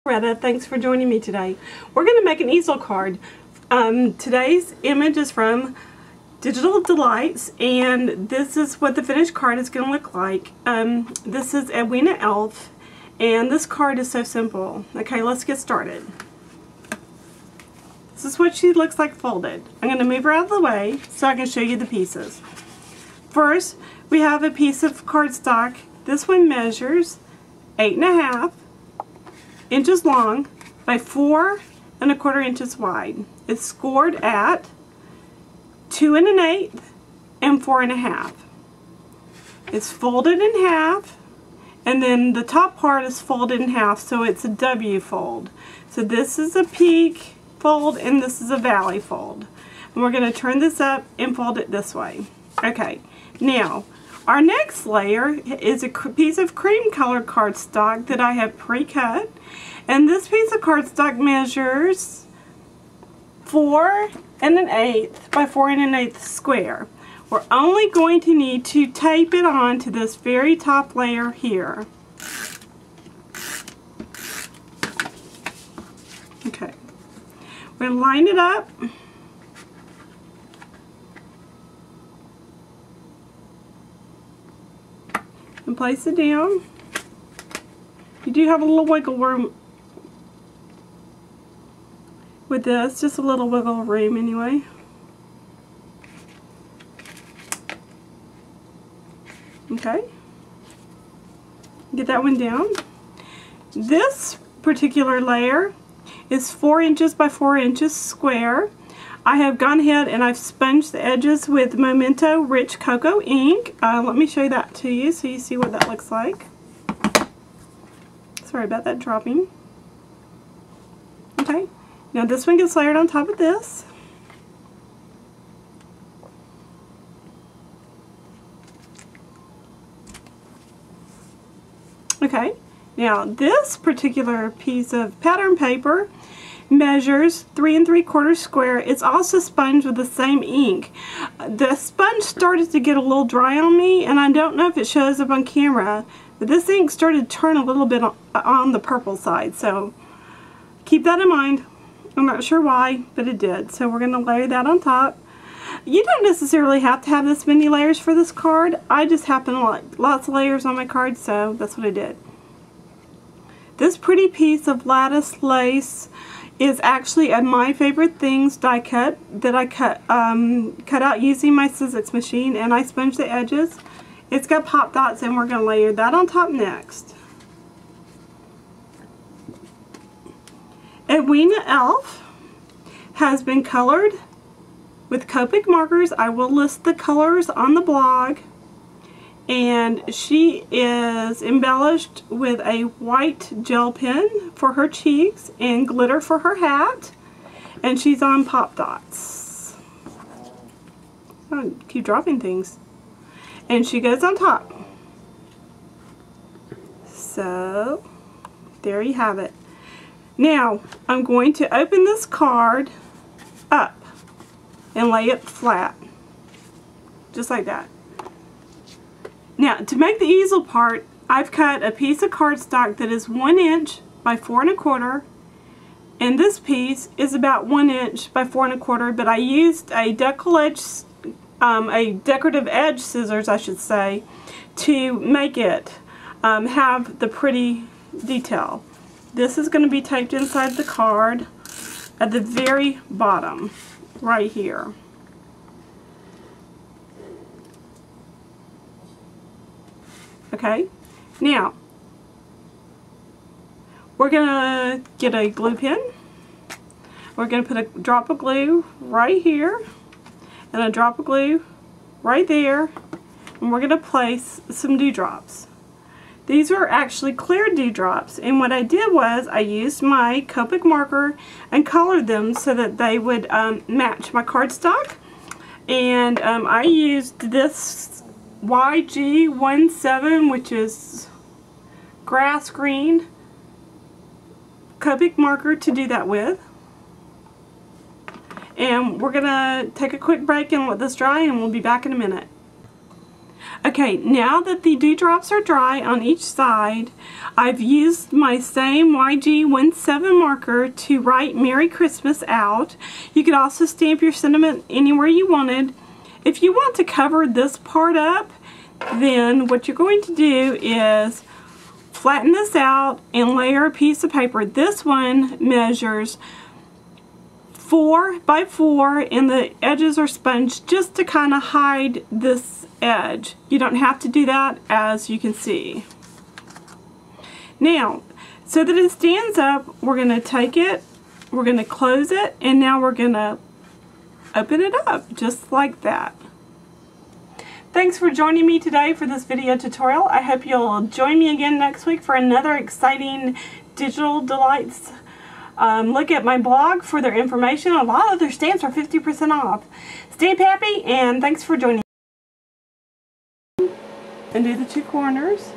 Retta, thanks for joining me today. We're going to make an easel card. Today's image is from Digital Delights, and this is what the finished card is going to look like. This is Edwina Elf, and this card is so simple. Okay, let's get started. This is what she looks like folded. I'm going to move her out of the way so I can show you the pieces. First, we have a piece of cardstock. This one measures 8.5 inches long by 4 1/4 inches wide. It's scored at 2 1/8 and 4 1/2. It's folded in half, and then the top part is folded in half, so it's a W fold. So this is a peak fold and this is a valley fold. And we're going to turn this up and fold it this way. Okay, now our next layer is a piece of cream colored cardstock that I have pre-cut, and this piece of cardstock measures 4 1/8 by 4 1/8 square. We're only going to need to tape it on to this very top layer here. Okay, we're going to line it up. And place it down. You do have a little wiggle room with this, just a little wiggle room anyway. Okay, get that one down. This particular layer is 4 inches by 4 inches square. I have gone ahead and I've sponged the edges with Memento Rich Cocoa ink. Let me show that to you so you see what that looks like. Sorry about that dropping. Okay, now this one gets layered on top of this. Okay, now this particular piece of pattern paper measures 3 3/4 square. It's also sponged with the same ink. The sponge started to get a little dry on me, and I don't know if it shows up on camera, but this ink started to turn a little bit on the purple side, so keep that in mind. I'm not sure why, but it did. So we're going to layer that on top. You don't necessarily have to have this many layers for this card. I just happen to like lots of layers on my card, so that's what I did. This pretty piece of lattice lace is actually a My Favorite Things die cut that I cut out using my Sizzix machine, and I sponged the edges. It's got pop dots, and we're going to layer that on top next. Edwina Elf has been colored with Copic markers. I will list the colors on the blog. And she is embellished with a white gel pen for her cheeks and glitter for her hat. And she's on pop dots. Oh, keep dropping things. And she goes on top. So, there you have it. Now, I'm going to open this card up and lay it flat. Just like that. Now, to make the easel part, I've cut a piece of cardstock that is 1 inch by 4 1/4, and this piece is about 1 inch by 4 1/4, but I used a decorative edge scissors, I should say, to make it have the pretty detail. This is going to be taped inside the card at the very bottom, right here. Okay, now we're going to get a glue pen. We're going to put a drop of glue right here and a drop of glue right there, and we're going to place some dewdrops. These are actually clear dewdrops, and what I did was I used my Copic marker and colored them so that they would match my cardstock, and I used this YG17, which is grass green Copic marker to do that with. And we're going to take a quick break and let this dry, and we'll be back in a minute. Okay, now that the dewdrops are dry on each side, I've used my same YG17 marker to write Merry Christmas out. You could also stamp your sentiment anywhere you wanted. If you want to cover this part up, then what you're going to do is flatten this out and layer a piece of paper. This one measures 4 by 4 and the edges are sponged just to kind of hide this edge. You don't have to do that, as you can see. Now, so that it stands up, we're going to take it, we're going to close it, and now we're going to open it up just like that. Thanks for joining me today for this video tutorial. I hope you'll join me again next week for another exciting digital delights. Look at my blog for their information. A lot of their stamps are 50% off. Stamp happy, and thanks for joining me. And do the 2 corners.